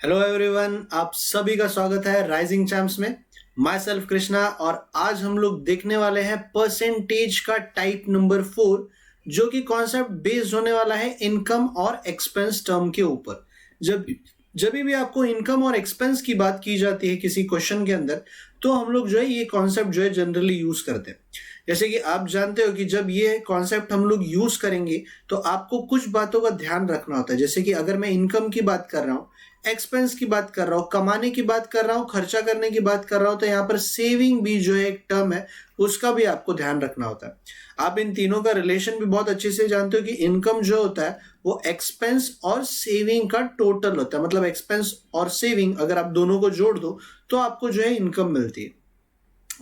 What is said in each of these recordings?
Hello everyone, आप सभी का स्वागत है राइजिंग चैम्प्स में। माई सेल्फ कृष्णा, और आज हम लोग देखने वाले हैं परसेंटेज का टाइप नंबर 4, जो कि कॉन्सेप्ट बेस्ड होने वाला है इनकम और एक्सपेंस टर्म के ऊपर। जब जब भी आपको इनकम और एक्सपेंस की बात की जाती है किसी क्वेश्चन के अंदर, तो हम लोग जो है ये कॉन्सेप्ट जो है जनरली यूज करते हैं। जैसे कि आप जानते हो कि जब ये कॉन्सेप्ट हम लोग यूज करेंगे तो आपको कुछ बातों का ध्यान रखना होता है। जैसे कि अगर मैं इनकम की बात कर रहा हूँ, एक्सपेंस की बात कर रहा हूँ, कमाने की बात कर रहा हूँ, खर्चा करने की बात कर रहा हूँ, तो यहाँ पर सेविंग भी जो है एक टर्म है, उसका भी आपको ध्यान रखना होता है। आप इन तीनों का रिलेशन भी बहुत अच्छे से जानते हो कि इनकम जो होता है वो एक्सपेंस और सेविंग का टोटल होता है। मतलब एक्सपेंस और सेविंग अगर आप दोनों को जोड़ दो तो आपको जो है इनकम मिलती है।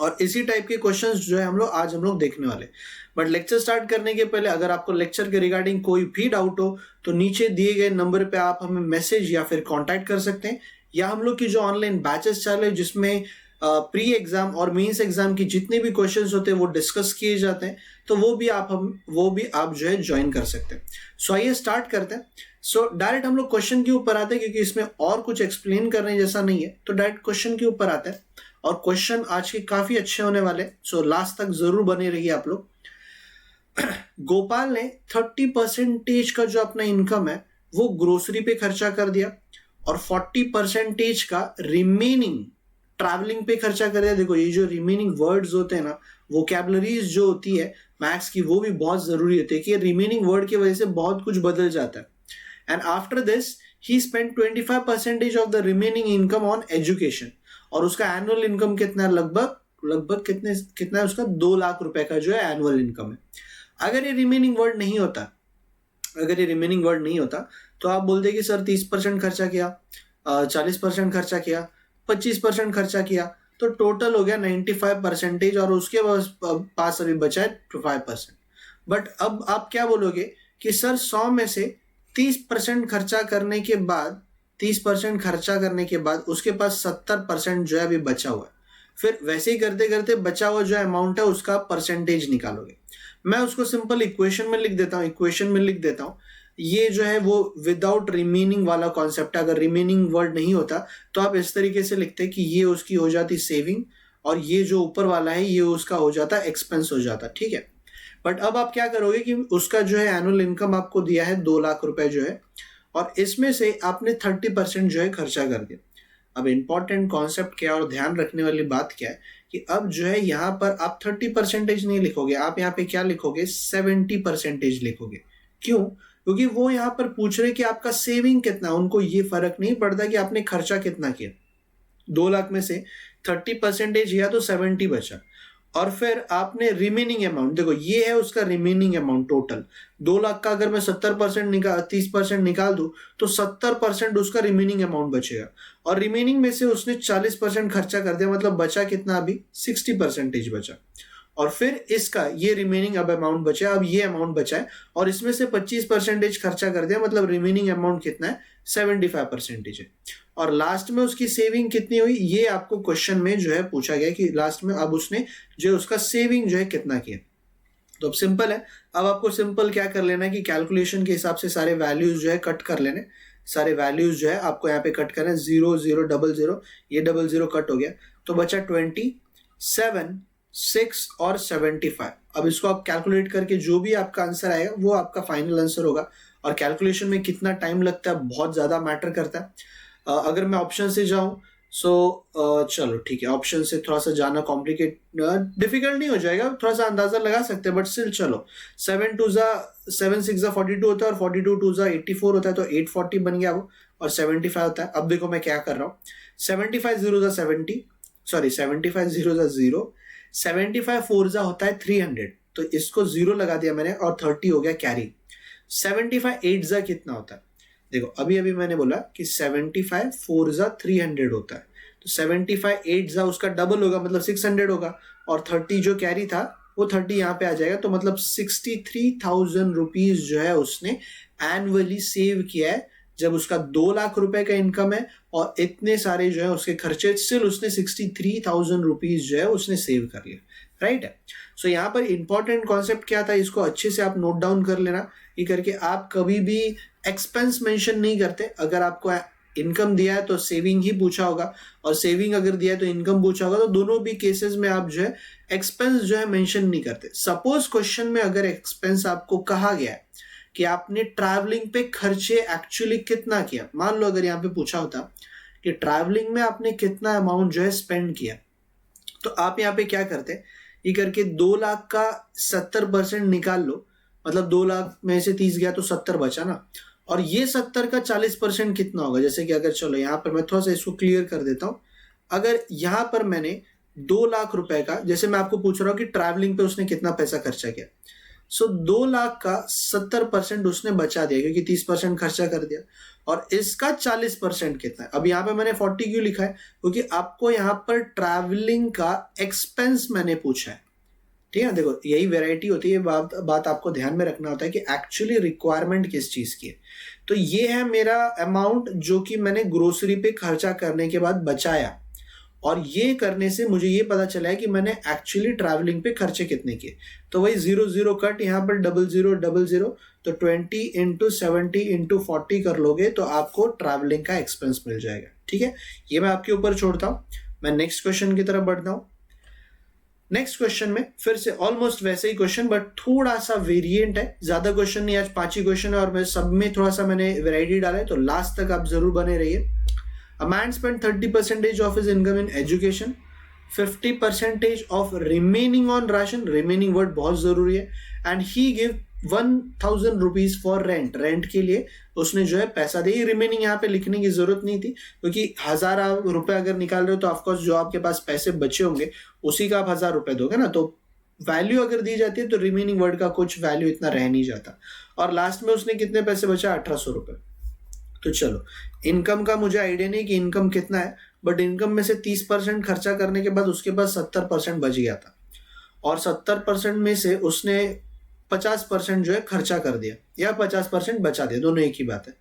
और इसी टाइप के क्वेश्चंस जो है आज हम लोग देखने वाले। बट लेक्चर स्टार्ट करने के पहले अगर आपको लेक्चर के रिगार्डिंग कोई भी डाउट हो तो नीचे दिए गए नंबर पे आप हमें मैसेज या फिर कांटेक्ट कर सकते हैं, या हम लोग की जो ऑनलाइन बैचेस चल रहे हैं जिसमें प्री एग्जाम और मेंस एग्जाम की जितने भी क्वेश्चंस होते हैं वो डिस्कस किए जाते हैं, तो वो भी आप जो है ज्वाइन कर सकते हैं। सो आइए स्टार्ट करते हैं। सो डायरेक्ट हम लोग क्वेश्चन के ऊपर आते हैं, क्योंकि इसमें और कुछ एक्सप्लेन करने जैसा नहीं है, तो डायरेक्ट क्वेश्चन के ऊपर आते हैं। और क्वेश्चन आज के काफी अच्छे होने वाले, सो लास्ट तक जरूर बने रहिए आप लोग। गोपाल ने 30% का जो अपना इनकम है वो ग्रोसरी पे खर्चा कर दिया, और 40% का रिमेनिंग ट्रैवलिंग पे खर्चा कर दिया। देखो, ये जो रिमेनिंग वर्ड्स होते हैं ना, वोकैबुलरीज जो होती है मैथ्स की, वो भी बहुत जरूरी होती है कि रिमेनिंग वर्ड की वजह से बहुत कुछ बदल जाता है। And after this he spend 25% of the remaining income on education, और उसका एनुअल इनकम कितना है, लगभग कितना है उसका, 2 लाख रुपए का जो है एनुअल इनकम है। अगर ये रिमेनिंग वर्ड नहीं होता तो आप बोलते कि सर 30% खर्चा किया, 40% खर्चा किया, 25% खर्चा किया, तो टोटल हो गया 95%, और उसके पास अभी बचा है 5%। बट अब आप क्या बोलोगे कि सर 100 में से 30% खर्चा करने के बाद उसके पास 70% जो है अभी बचा हुआ है। फिर वैसे ही करते करते बचा हुआ जो अमाउंट है उसका परसेंटेज निकालोगे। मैं उसको सिंपल इक्वेशन में लिख देता हूं। ये जो है वो विदाउट रिमेनिंग वाला कॉन्सेप्ट है। अगर रिमेनिंग वर्ड नहीं होता तो आप इस तरीके से लिखते कि ये उसकी हो जाती सेविंग, और ये जो ऊपर वाला है ये उसका हो जाता एक्सपेंस हो जाता, ठीक है। बट अब आप क्या करोगे कि उसका जो है एनुअल इनकम आपको दिया है 2 लाख रुपए जो है, और इसमें से आपने 30% जो है खर्चा कर दिया। अब इंपॉर्टेंट कॉन्सेप्ट क्या और ध्यान रखने वाली बात क्या है कि अब जो है यहाँ पर आप 30% नहीं लिखोगे, आप यहाँ पे क्या लिखोगे, 70% लिखोगे। क्यों? क्योंकि वो यहाँ पर पूछ रहे कि आपका सेविंग कितना, उनको ये फर्क नहीं पड़ता कि आपने खर्चा कितना किया। 2 लाख में से 30% किया तो 70 बचा, और फिर आपने रिमेनिंग अमाउंट, देखो ये है उसका रिमेनिंग अमाउंट टोटल। 2 लाख का अगर मैं 30% निकाल दूं तो 70% उसका रिमेनिंग अमाउंट बचेगा, और रिमेनिंग में से उसने 40% खर्चा कर दिया, मतलब बचा कितना, अभी 60% बचा। और फिर इसका ये रिमेनिंग अब अमाउंट बचा, अब ये अमाउंट बचा है, और इसमें से 25% खर्चा कर दिया, मतलब रिमेनिंग अमाउंट कितना है, 75% है। और लास्ट में उसकी सेविंग कितनी हुई, ये आपको क्वेश्चन में जो है पूछा गया कि लास्ट में अब उसने जो उसका सेविंग जो है कितना किया। तो अब सिंपल है, अब आपको सिंपल क्या कर लेना है कि कैलकुलेशन के हिसाब से सारे वैल्यूज जो है कट कर लेने। सारे वैल्यूज जो है आपको यहाँ पे कट करना है, 0 0 0 0, ये 0 कट हो गया, तो बचा 20, 7, 6 और 75। अब इसको आप कैलकुलेट करके जो भी आपका आंसर आएगा वो आपका फाइनल आंसर होगा। और कैलकुलेशन में कितना टाइम लगता है बहुत ज्यादा मैटर करता है। अगर मैं ऑप्शन से जाऊं, चलो ठीक है, ऑप्शन से थोड़ा सा जाना डिफिकल्ट नहीं हो जाएगा, थोड़ा सा अंदाजा लगा सकते हैं, बट स्टिल चलो। 7 6 42 होता है, और 42 2 84 होता है, तो 840 बन गया वो, और 75 होता है। अब देखो मैं क्या कर रहा हूँ, 75 0 70, सॉरी 75 0 0, 75 4 होता है 300, तो इसको 0 लगा दिया मैंने, और 30 हो गया कैरी। 75 8 कितना होता है, देखो अभी मैंने बोला कि 75 4 300 होता है, तो 75 8 उसका डबल होगा, मतलब 600 होगा, और 30 जो कैरी था वो 30 यहाँ पे आ जाएगा, तो मतलब 63,000 रुपीज जो है उसने एनुअली सेव किया है। जब उसका 2 लाख रुपए का इनकम है और इतने सारे जो है उसके खर्चे, स्टिल उसने 63,000 रुपीज जो है उसने सेव कर लिया, राइट है। सो यहाँ पर इंपॉर्टेंट कॉन्सेप्ट क्या था, इसको अच्छे से आप नोट डाउन कर लेना। ये करके आप कभी भी एक्सपेंस मेंशन नहीं करते। अगर आपको इनकम दिया है तो सेविंग ही पूछा होगा, और सेविंग अगर दिया है तो इनकम पूछा होगा, तो दोनों भी केसेस में आप जो है एक्सपेंस जो है मेंशन नहीं करते। सपोज क्वेश्चन में अगर एक्सपेंस आपको कहा गया है कि आपने ट्रैवलिंग पे खर्चे एक्चुअली कितना किया, मान लो अगर यहाँ पे पूछा होता कि ट्रैवलिंग में आपने कितना अमाउंट जो है स्पेंड किया, तो आप यहाँ पे क्या करते, ये करके 2 लाख का 70% निकाल लो, मतलब 2 लाख में से 30 गया तो 70 बचा ना, और ये 70 का 40% कितना होगा। जैसे कि अगर चलो यहाँ पर मैं थोड़ा सा इसको क्लियर कर देता हूँ, अगर यहाँ पर मैंने 2 लाख रुपए का, जैसे मैं आपको पूछ रहा हूँ कि ट्रैवलिंग पे उसने कितना पैसा खर्चा किया, सो 2 लाख का 70% उसने बचा दिया क्योंकि 30% खर्चा कर दिया, और इसका 40% कितना है। अब यहाँ पे मैंने 40 क्यों लिखा है, क्योंकि आपको यहाँ पर ट्रैवलिंग का एक्सपेंस मैंने पूछा है, ठीक है। देखो यही वैरायटी होती है, बात आपको ध्यान में रखना होता है कि एक्चुअली रिक्वायरमेंट किस चीज की है। तो ये है मेरा अमाउंट जो कि मैंने ग्रोसरी पे खर्चा करने के बाद बचाया, और ये करने से मुझे ये पता चला है कि मैंने एक्चुअली ट्रैवलिंग पे खर्चे कितने किए। तो वही 0 0 कट, यहाँ पर 0 0 0 0, तो 20 इंटू 70 इंटू 40 कर लोगे तो आपको ट्रैवलिंग का एक्सपेंस मिल जाएगा, ठीक है। ये मैं आपके ऊपर छोड़ता हूँ, मैं नेक्स्ट क्वेश्चन की तरफ बढ़ता हूँ। नेक्स्ट क्वेश्चन में फिर से ऑलमोस्ट वैसे ही क्वेश्चन, बट थोड़ा सा वेरिएंट है, ज्यादा क्वेश्चन नहीं, आज 5 ही क्वेश्चन है और मैं सब में थोड़ा सा मैंने वैरायटी डाला है, तो लास्ट तक आप जरूर बने रहिए। A man spent 30% of his income in education, 50% of remaining on ration, remaining word बहुत जरूरी है, and he gave 1000 rupees for rent, rent के लिए उसने जो है पैसा दिया। रिमेनिंग यहाँ पे लिखने की जरूरत नहीं थी, क्योंकि 1000 रुपए अगर निकाल रहे हो तो ऑफकोर्स जो आपके पास पैसे बचे होंगे उसी का आप 1000 रुपए दोगे ना, तो वैल्यू अगर दी जाती है तो रिमेनिंग वर्ड का कुछ वैल्यू इतना रह नहीं जाता। और लास्ट में उसने कितने पैसे बचा, 1800 रुपए। तो चलो, इनकम का मुझे आइडिया नहीं कि इनकम कितना है, बट इनकम में से 30% खर्चा करने के बाद उसके पास 70% बच गया था, और 70% में से उसने 50% जो है खर्चा कर दिया या 50% बचा दिया, दोनों एक ही बात है।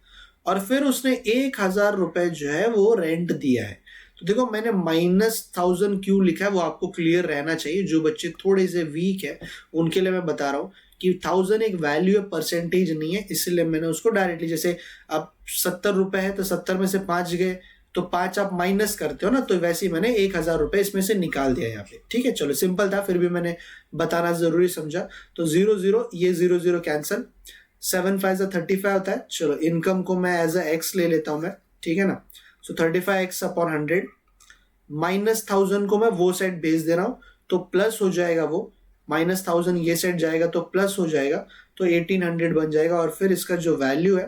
और फिर उसने 1000 रुपए जो है वो रेंट दिया है। तो देखो मैंने -1000 क्यों लिखा है वो आपको क्लियर रहना चाहिए, जो बच्चे थोड़े से वीक है उनके लिए मैं बता रहा हूँ कि 1000 एक वैल्यू है, परसेंटेज नहीं है, इसलिए मैंने उसको डायरेक्टली, जैसे अब 70 रुपए है तो 70 में से 5 गए तो 5 आप माइनस करते हो ना, तो वैसे ही मैंने 1000 रुपए इसमें से निकाल दिया यहाँ पे, ठीक है। चलो सिंपल था, फिर भी मैंने बताना जरूरी समझा। तो 0 0, ये 0 0 कैंसल, 7 5 35 होता है। चलो इनकम को मैं एज एक्स ले लेता हूं मैं, ठीक है ना। सो 35x अपॉन 100, -1000 को मैं वो साइड भेज दे रहा हूं तो प्लस हो जाएगा, वो -1000 ये सेट जाएगा तो प्लस हो जाएगा, तो 1800 बन जाएगा। और फिर इसका जो वैल्यू है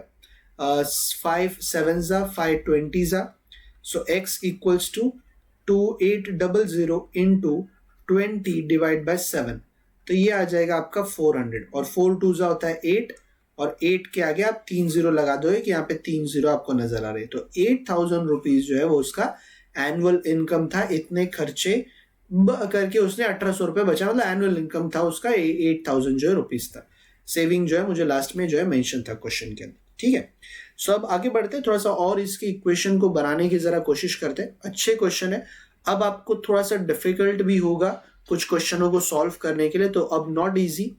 5 7 520, so x equals to 2800 into 20 divide by 7, तो ये आ जाएगा आपका 400। और 4 2 होता है 8, और 8 के आगे आप 3 0 लगा दोगे कि यहाँ पे 3 0 आपको नजर आ रहे हैं। तो 8000 रुपीज जो है वो उसका एनुअल इनकम था। इतने खर्चे करके उसने 1800 रुपए बचा, मतलब एनुअल इनकम था उसका 8000 जो है रुपीज था। सेविंग जो है मुझे लास्ट में जो है मेंशन था क्वेश्चन के अंदर, ठीक है। सो अब आगे बढ़ते हैं, थोड़ा सा और इसकी इक्वेशन को बनाने की जरा कोशिश करते हैं। अच्छे क्वेश्चन है, अब आपको थोड़ा सा डिफिकल्ट भी होगा कुछ क्वेश्चनों को सॉल्व करने के लिए, तो अब नॉट इजी।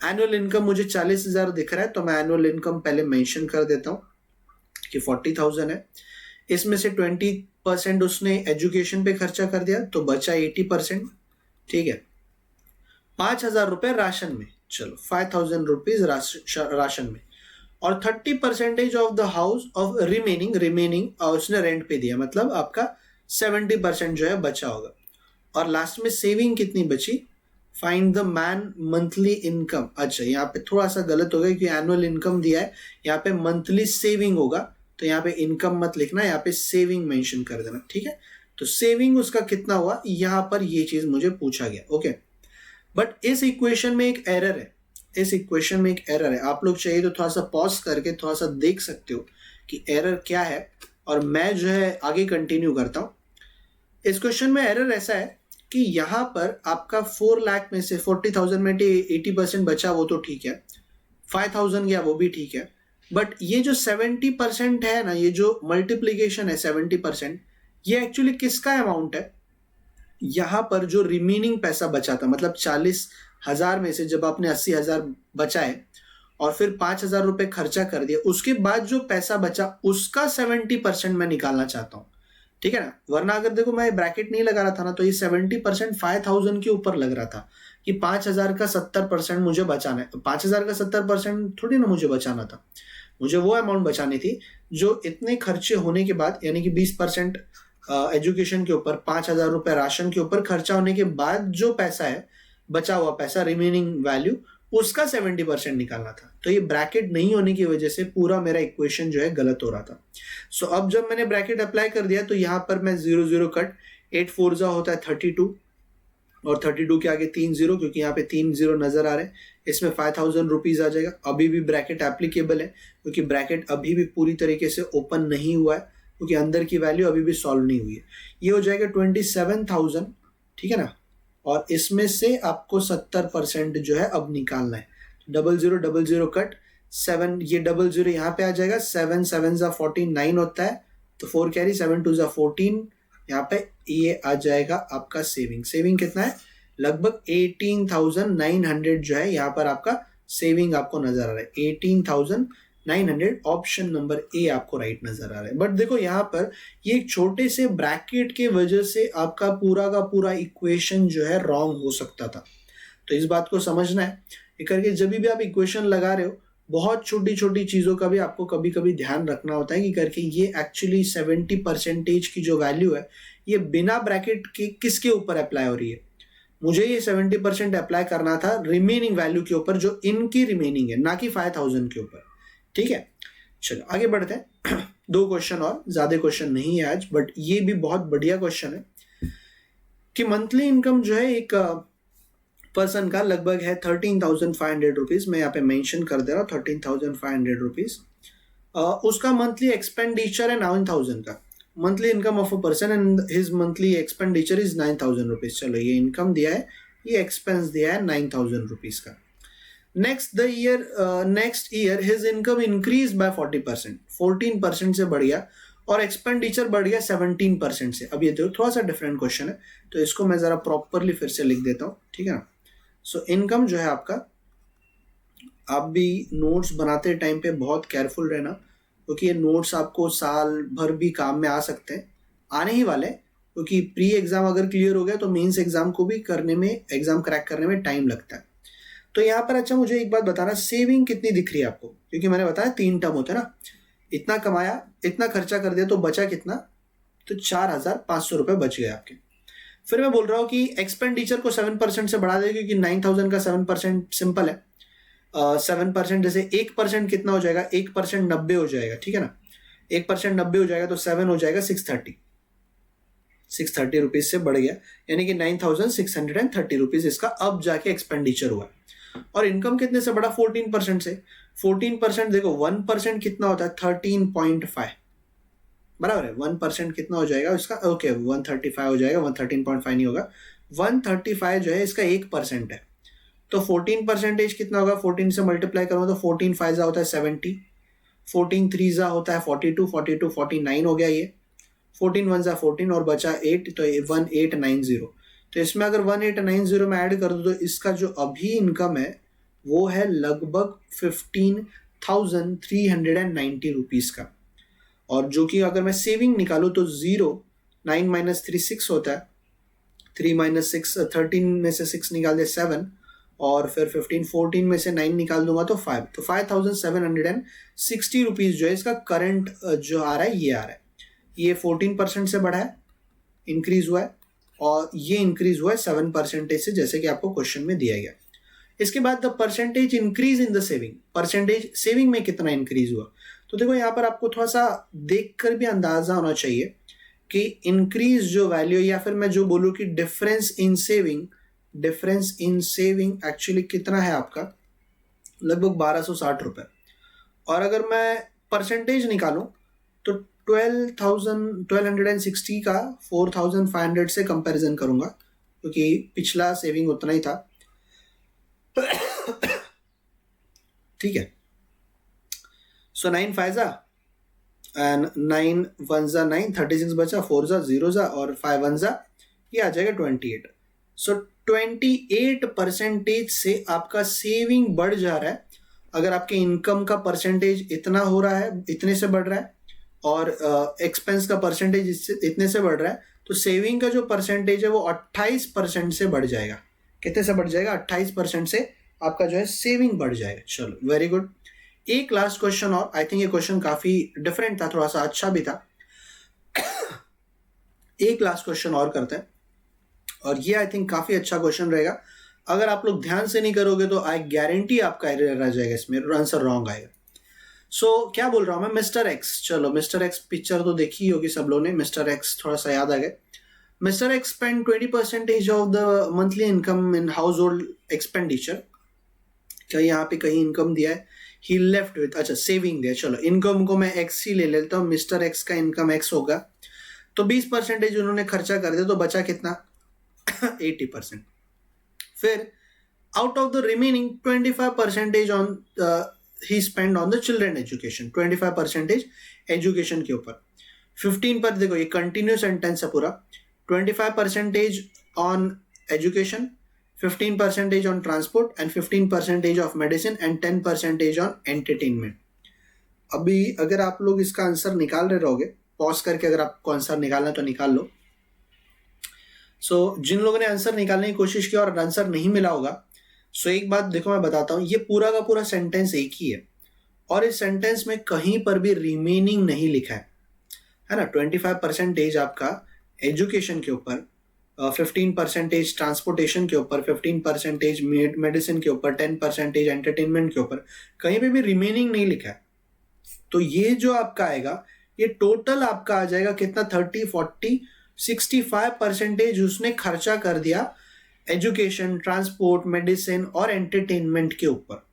एनुअल इनकम मुझे 40,000 दिख रहा है, तो मैं एनुअल इनकम पहले मेंशन कर देता हूँ कि 40,000 है। इसमें से 20% उसने एजुकेशन पे खर्चा कर दिया तो बचा 80%, ठीक है। 5000 रुपए राशन में, चलो 5000 रुपीज राशन में, और 30% of the house of remaining उसने रेंट पे दिया, मतलब आपका 70% जो है बचा होगा। और लास्ट में सेविंग कितनी बची, find the man monthly income. अच्छा यहाँ पे थोड़ा सा गलत हो गया क्योंकि एनुअल इनकम दिया है, यहाँ पे मंथली सेविंग होगा, तो यहाँ पे इनकम मत लिखना, यहाँ पे सेविंग मेंशन कर देना, ठीक है। तो सेविंग उसका कितना हुआ, यहाँ पर ये चीज मुझे पूछा गया, ओके। बट इस इक्वेशन में एक एरर है, इस इक्वेशन में एक एरर है। आप लोग चाहिए तो थोड़ा सा पॉज करके थोड़ा सा देख सकते हो कि एरर क्या है, और मैं जो है आगे कंटिन्यू करता हूँ। इस क्वेश्चन में एरर ऐसा है कि यहाँ पर आपका 4 लाख में से 40,000 में 80% बचा, वो तो ठीक है, 5,000 गया वो भी ठीक है, बट ये जो 70% है ना, ये जो मल्टीप्लीकेशन है 70%, ये एक्चुअली किसका अमाउंट है। यहाँ पर जो रिमेनिंग पैसा बचा था, मतलब 40,000 में से जब आपने 80,000 बचाए, और फिर 5,000 रुपए खर्चा कर दिया, उसके बाद जो पैसा बचा उसका 70% मैं निकालना चाहता हूँ, ठीक है ना। वरना अगर देखो मैं ब्रैकेट नहीं लगा रहा था ना, तो ये 70% 5,000 के ऊपर लग रहा था कि 5,000 का 70% मुझे बचाना है। 5,000 का 70% थोड़ी ना मुझे बचाना था, मुझे वो अमाउंट बचानी थी जो इतने खर्चे होने के बाद, यानी कि 20% एजुकेशन के ऊपर, 5,000 रुपए राशन के ऊपर खर्चा होने के बाद जो पैसा है, बचा हुआ पैसा, रिमेनिंग वैल्यू, उसका 70% निकालना था। तो ये ब्रैकेट नहीं होने की वजह से पूरा मेरा इक्वेशन जो है गलत हो रहा था। सो अब जब मैंने ब्रैकेट अप्लाई कर दिया तो यहाँ पर मैं 0 0 कट, 8 4 जा होता है 32, और 32 के आगे 3 0, क्योंकि यहाँ पे 3 0 नजर आ रहे हैं, इसमें 5,000 रुपीज आ जाएगा। अभी भी ब्रैकेट एप्लीकेबल है, क्योंकि ब्रैकेट अभी भी पूरी तरीके से ओपन नहीं हुआ है, क्योंकि अंदर की वैल्यू अभी भी सॉल्व नहीं हुई है। ये हो जाएगा 27,000, ठीक है ना। और इसमें से आपको 70% जो है अब निकालना है। 00 00 कट 7, ये 00 यहाँ पे आ जाएगा, 7 7 जा 49 होता है, तो 4 कैरी, 7 2 जा 14, यहाँ पे ये आ जाएगा आपका सेविंग। सेविंग कितना है, लगभग 18,900 जो है यहाँ पर आपका सेविंग आपको नजर आ रहा है। 18,900, ऑप्शन नंबर ए आपको राइट नजर आ रहा है। बट देखो यहाँ पर ये एक छोटे से ब्रैकेट के वजह से आपका पूरा का पूरा इक्वेशन जो है रॉन्ग हो सकता था। तो इस बात को समझना है, ये करके जब भी आप इक्वेशन लगा रहे हो, बहुत छोटी छोटी चीजों का भी आपको कभी कभी ध्यान रखना होता है कि करके ये एक्चुअली 70% की जो वैल्यू है, ये बिना ब्रैकेट के किसके ऊपर अप्लाई हो रही है। मुझे ये 70% अप्लाई करना था रिमेनिंग वैल्यू के ऊपर, जो इनकी रिमेनिंग है, ना कि 5,000 के ऊपर, ठीक है। चलो आगे बढ़ते हैं। 2 क्वेश्चन और, ज्यादा क्वेश्चन नहीं है आज, बट ये भी बहुत बढ़िया क्वेश्चन है कि मंथली इनकम जो है एक पर्सन का लगभग है 13,500 रुपीज। मैं यहाँ पे मेंशन कर दे रहा हूँ 13,500 रुपीज। उसका मंथली एक्सपेंडिचर है 9,000 का। Monthly income of a person and his monthly expenditure is 9,000 rupees. चलो ये इनकम दिया है, ये एक्सपेंस दिया है 9,000 रुपीज का। Next year his income increase by 40%, 14% से बढ़ गया, और एक्सपेंडिचर बढ़ गया 17% से। अब ये देखो थोड़ा सा डिफरेंट क्वेश्चन है, तो इसको मैं जरा प्रॉपरली फिर से लिख देता हूँ, ठीक है ना। सो इनकम जो है आपका, आप भी नोट्स बनाते टाइम पे बहुत केयरफुल रहना, क्योंकि ये नोट्स आपको साल भर भी काम में आ सकते हैं, आने ही वाले, क्योंकि प्री एग्जाम अगर क्लियर हो गया तो मेंस एग्जाम को भी करने में, एग्जाम क्रैक करने में टाइम लगता है। तो यहाँ पर अच्छा मुझे एक बात बताना, सेविंग कितनी दिख रही है आपको, क्योंकि मैंने बताया 3 टर्म होते हैं ना, इतना कमाया, इतना खर्चा कर दिया, तो बचा कितना, तो 4,500 रुपए बच गए आपके। फिर मैं बोल रहा हूँ कि एक्सपेंडिचर को 7% से बढ़ा दे, क्योंकि 9,000 का 7% सिंपल है। 7% जैसे 1% कितना हो जाएगा, 1% 90 हो जाएगा, ठीक है ना। 1% 90 हो जाएगा, तो 7 हो जाएगा 630 रुपीज से बढ़ गया, यानी कि 9,630 रुपीज इसका अब जाके एक्सपेंडिचर हुआ। और इनकम कितने से बढ़ा, 14% से। 14% देखो 1% कितना होता है, 13.5, बराबर है। 1% कितना हो जाएगा इसका, ओके 135 हो जाएगा, 113.5 नहीं होगा, 135 जो है इसका 1% है। तो 14% कितना होगा, 14 से मल्टीप्लाई करूंगा तो 14 5 होता है 70, 14 3 होता है 42, 42 49 हो गया ये, 14 1 14 और बचा 8, तो 1890। तो इसमें अगर 1890 में ऐड कर दो तो इसका जो अभी इनकम है वो है लगभग 15,390 रुपीज का। और जो कि अगर मैं सेविंग निकालू तो 0, 9 - 3 6 होता है, 3 - 6 13 में से 6 निकाल दे 7, और फिर 15 14 में से 9 निकाल दूंगा तो 5, तो 5,760 रुपीज जो है इसका करंट जो आ रहा है, ये आ रहा है। ये 14% से बढ़ा है, इंक्रीज हुआ है, और ये इंक्रीज हुआ है 7% से, जैसे कि आपको क्वेश्चन में दिया गया। इसके बाद the percentage increase in the saving, percentage saving में कितना इंक्रीज हुआ। तो देखो यहाँ पर आपको थोड़ा सा देखकर भी अंदाजा होना चाहिए कि इंक्रीज जो वैल्यू, या फिर मैं जो बोलूँ कि डिफरेंस इन सेविंग एक्चुअली कितना है आपका, लगभग 1,260 रुपए। और अगर मैं परसेंटेज निकालूं तो 1260 का 4,500 से कंपैरिजन करूंगा, क्योंकि पिछला सेविंग उतना ही था। ठीक है, सो 9 5 एंड 9 1 9, 36 बचा, 4 0 और 5 1 ये आ जाएगा 28। सो 28% से आपका सेविंग बढ़ जा रहा है, अगर आपके इनकम का परसेंटेज इतना हो रहा है, इतने से बढ़ रहा है, और एक्सपेंस का परसेंटेज इतने से बढ़ रहा है, तो सेविंग का जो परसेंटेज है वो 28% से बढ़ जाएगा। कितने से बढ़ जाएगा? 28% से आपका जो है सेविंग बढ़ जाएगा। चलो, वेरी गुड। एक लास्ट क्वेश्चन और, आई थिंक ये क्वेश्चन काफी डिफरेंट था, थोड़ा सा अच्छा भी था। एक लास्ट क्वेश्चन और करते हैं, और ये आई थिंक काफी अच्छा क्वेश्चन रहेगा। अगर आप लोग ध्यान से नहीं करोगे तो आई गारंटी आपका एरर रह जाएगा, इसमें आंसर रॉन्ग आएगा। सो क्या बोल रहा हूं मैं? मिस्टर एक्स, चलो मिस्टर एक्स पिक्चर तो देखी होगी सब लोगों ने। मिस्टर एक्स थोड़ा सा याद आ गया। Mister x spend 20% of the monthly income in house hold expenditure. क्या यहाँ पे कहीं इनकम दिया है? ही लेफ्ट विथ, अच्छा सेविंग दिया। चलो इनकम को मैं एक्स ही ले लेता हूँ, मिस्टर एक्स का इनकम एक्स होगा, तो 20% उन्होंने खर्चा कर दिया, तो बचा कितना? 80%। फिर out of the remaining 25% on he spend on the children education, 25% education के ऊपर। 15 पर, देखो ये कंटिन्यूस सेंटेंस है पूरा, 25% on education, 15% on transport and 15% of medicine and 10% on entertainment. अभी अगर आप लोग इसका आंसर निकाल रहे रहोगे, पॉज करके अगर आपको आंसर निकालना तो निकाल लो। सो जिन लोगों ने आंसर निकालने की कोशिश की और आंसर नहीं मिला होगा, सो एक बात देखो मैं बताता हूँ, ये पूरा का पूरा सेंटेंस एक ही है, और इस सेंटेंस में कहीं पर भी रिमेनिंग नहीं लिखा है ना। 25% आपका एजुकेशन के ऊपर, 15% ट्रांसपोर्टेशन के ऊपर, 15% मेडिसिन के ऊपर, 10% एंटरटेनमेंट के ऊपर, कहीं पे भी रिमेनिंग नहीं लिखा है। तो ये जो आपका आएगा, ये टोटल आपका आ जाएगा कितना? 30, 40, 65% उसने खर्चा कर दिया एजुकेशन, ट्रांसपोर्ट, मेडिसिन और एंटरटेनमेंट के ऊपर।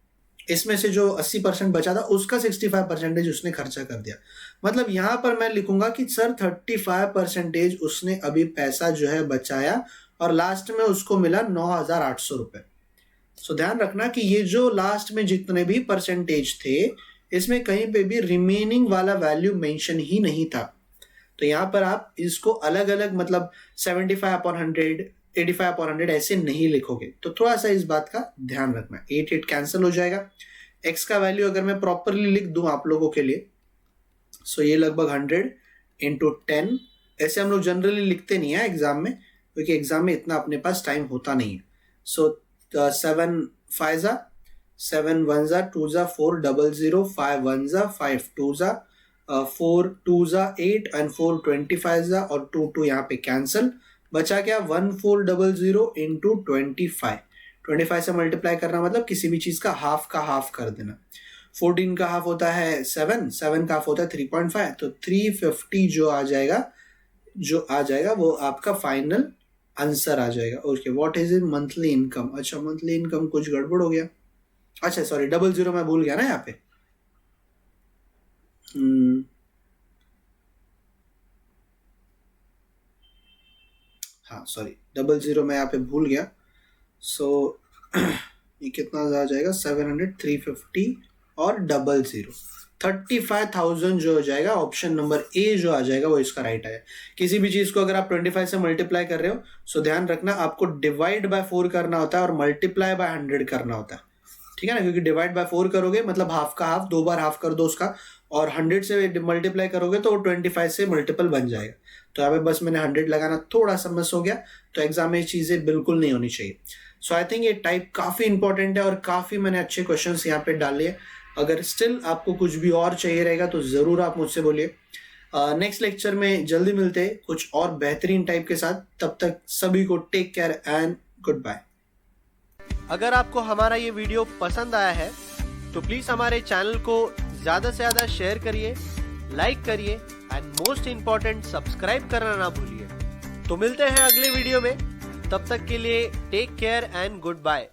इसमें से जो 80% बचा था उसका 65% उसने खर्चा कर दिया। मतलब यहां पर मैं लिखूंगा कि सर 35% उसने अभी पैसा जो है बचाया, और लास्ट में उसको मिला 9,800 रुपए। सो ध्यान रखना कि ये जो लास्ट में जितने भी परसेंटेज थे, इसमें कहीं पे भी रिमेनिंग वाला वैल्यू मेंशन ही नहीं था। तो यहां पर आप इसको अलग अलग, मतलब 75/100, 85/100 ऐसे नहीं लिखोगे। तो थोड़ा सा इस बात का ध्यान रखना। 8 कैंसिल हो जाएगा। एक्स का वैल्यू अगर मैं प्रॉपरली लिख दूं आप लोगों के लिए, सो ये लगभग 100 × 10, ऐसे हम लोग जनरली लिखते नहीं है एग्जाम में, क्योंकि एग्जाम में इतना अपने पास टाइम होता नहीं है। सो 7 5 जा, 7 1 जा, 2 जा 4 00, 5 1 जा, 5 2 जा, 4 2 जा 8 एंड 4 25 जा, और 2 2 यहाँ पे कैंसिल। बचा क्या? 1400 इंटू 25 से मल्टीप्लाई करना, मतलब किसी भी चीज का हाफ कर देना। 14 का हाफ होता है 7 का हाफ होता है 3.5, तो 350 जो आ जाएगा वो आपका फाइनल आंसर आ जाएगा। Okay, what is in monthly income? अच्छा मंथली इनकम कुछ गड़बड़ हो गया। अच्छा सॉरी, 00 मैं भूल गया ना यहाँ पे। हाँ सॉरी, 00 मैं यहाँ पे भूल गया। सो ये कितना आ जाएगा? 700, 350 और 00, 35,000 जो हो जाएगा। ऑप्शन नंबर ए जो आ जाएगा वो इसका राइट है। किसी भी चीज को अगर आप 25 से मल्टीप्लाई कर रहे हो, सो ध्यान रखना आपको डिवाइड बाय 4 करना होता है और मल्टीप्लाई बाय 100 करना होता है, ठीक है ना। क्योंकि डिवाइड बाय 4 करोगे मतलब हाफ का हाफ, 2 बार हाफ कर दो उसका, और 100 से मल्टीप्लाई करोगे तो 25 से मल्टीपल बन जाएगा। तो यहाँ पे बस मैंने 100 लगाना थोड़ा सा मिस हो गया, तो एग्जाम में ये चीजें बिल्कुल नहीं होनी चाहिए। सो आई थिंक ये टाइप काफी इंपॉर्टेंट है, और काफी मैंने अच्छे क्वेश्चंस यहाँ पे डाले। अगर स्टिल आपको कुछ भी और चाहिए रहेगा तो जरूर आप मुझसे बोलिए। नेक्स्ट लेक्चर में जल्दी मिलते हैं कुछ और बेहतरीन टाइप के साथ। तब तक सभी को take care and good bye. अगर आपको हमारा ये वीडियो पसंद आया है तो प्लीज हमारे चैनल को ज्यादा से ज्यादा शेयर करिए, लाइक करिए एंड मोस्ट इंपॉर्टेंट सब्सक्राइब करना ना भूलिए। तो मिलते हैं अगले वीडियो में, तब तक के लिए take care and good bye.